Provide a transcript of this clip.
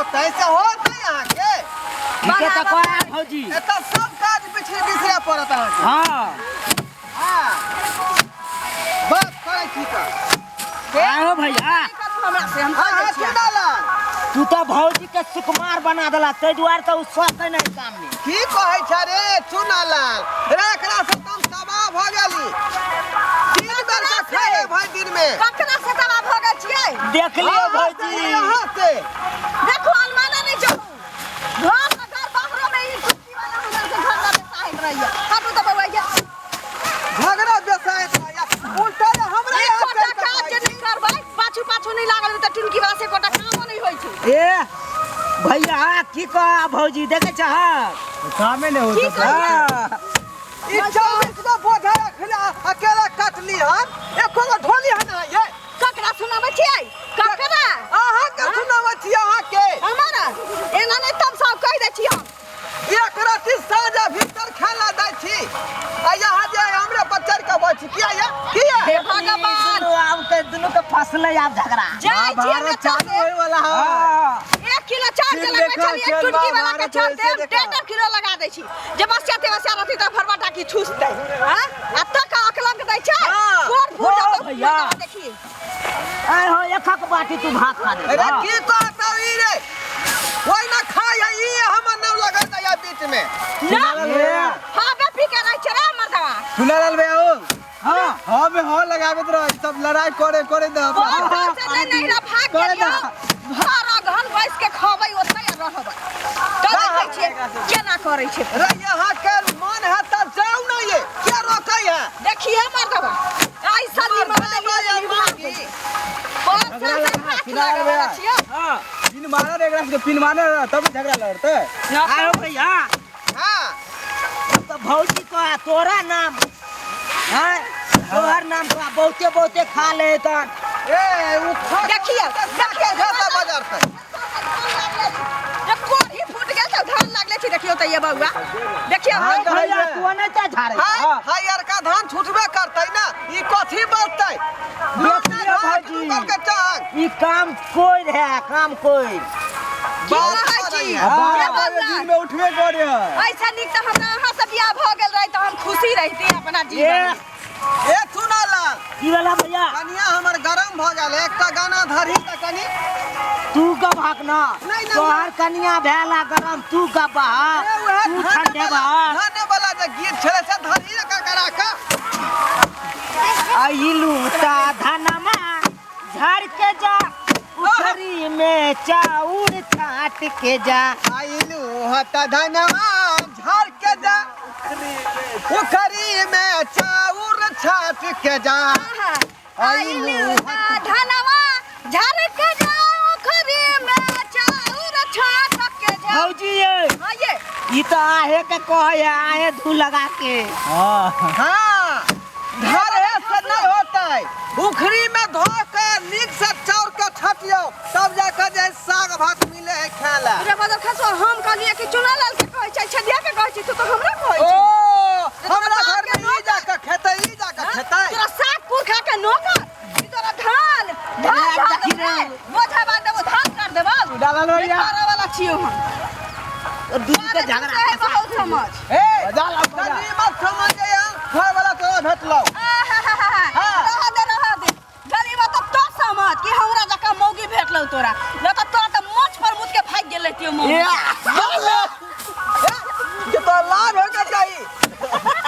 होता है ऐसे होता है यहाँ के इके त कहे भौजी एता सब काज पिछले बिसरे पड़ता है हां हां बात करे ठीक है आओ भैया हमरा से हम कह छियै तू तो भौजी के सुकुमार बना देला तै दुआर त उ सोचे नहीं काम में की कहै छ रे चुनालाल एकरा से तुम तबाह भ गेली तीन बेर का खाए भाई दिन में कखना से तबाह भ गेल छियै देख लियो भौजी यहाँ से देखो अलमाना नहीं जाऊ घर अगर बाहरों में ई कुर्सी वाला हमरा से घर में साहिब रहिया हटू तो बउआ झगड़ा बेसाय उल्टा हमरा यहाँ कोटा काज नहीं करबै पाछू पाछू नहीं लागल त टुनकी वासे कोटा कामो नहीं होई छै ए भैया की कह भौजी देखे छ कामे नहीं की होता कहिए ई चावल का बोझा रखला अकेला काटली हम एको गो ढोली हना ये ककरा सुनाबै छियै ककरा अहाँ के सुनाबै छी अहाँ के हमारा एना नहीं तम सब कह दे छी हम एक राति साँझ भीतर खेला दै छी आ यहाँ जे हमरे बच्चा के बच किया ये किया हे भगवान आब के दुनु के फसले आब झगड़ा जाय छी हम चालू होय वाला है हां 1 किलो चार्ज लगबै छलिए टुनकी वाला के चलते 1.5 किलो लगा दै छी जे बसिया ते बसिया रहती त फरबाटा की छुसतै हां आ तक अकलंक दै छै कोन फूट भैया। देखी आय हो एकक बाटी तू भात खा दे अरे की कहता ई रे कोई ना खाय ई हमर नाम लगा दया बीच में ना हां बे पी के रह छै रे मर्दवा सुनालाल बे आओ हां हां में हां लगाबत रह सब लड़ाई करे द बहुत से नहीं रा भाग गेलियो भारा घन बैस के खबै ओतै रहबै कहै छियै केना करै छै रे यहाँ के मन है त जाऊ ना ये क्या रोकै है देखिए मर्दवा आई सदी मारे मागी सुनालाल बे हां पिन मारन एकरा से पिन मारन तब झगड़ा लड़ते आयो भैया हां तो भौजी का तोरा नाम है तोहर नाम तो बहुते बहुते खा ले त ए उ देखिए देखिए खाता बाजार से ये कोठी फूट गेल त धान लागले छी देखियो त ये बउआ देखियो हाँ, तो भैया तू नहीं त झारे हां हां यार का धान छूटबे करतै ना ई कथी बचतै देखिए भौजी करके चाह ई काम कोई है काम कोई दिन में उठबे करे ऐसा निक त हमरा अहाँ से बियाह भ गेल रही त हम खुशी रहती अपना जीवन ए सुनाला की वाला भैया कनिया हमर गरम भ गेल एकटा गाना धरी त कनी तू का भागना नहीं, तोहर कनिया भेला गरम तू का बहा तू ठंडे बहा धने वाला जे गीत छले से धरी का करा का आइलू ता धनमा झड़ के जा उखरी में चाउर छाट के जा आइलू हता धनवा झड़ के जा उखरी में चाउर छाट के जा आइलू धनवा झर के जाओ खरी में चाउर छाट के जाओ भौजी ये हां ये ई तो आहे के कहे आहे धू लगा के हाँ घर है से नहीं होता है उखरी में धो के नीक से चाउर के छटियो तब जाकर जे साग भात मिले है खाला रे बदल खसो हम कहलिए कि चुनालाल के कहै छै छदिया के कहै छी तू तो हमरा कहै ओ छी हमरा घर में ई जाकर खेतै ई जाकर खेतै तोरा साग पुरखा के नौकर ई तोरा धान देखी रे। बोझा बांध देबो धान कर देबो डालल भैया बेकार वाला छियो हम दूध के झगड़ा है बहुत समझ ए तनी मत समझे घर वाला तो भेटलो रह दे गरीब तो समझ कि हमरा जका मौगी भेटलौ तोरा न त तोरा त मोछ पर मुद के भाग गेलै त्यो मौगी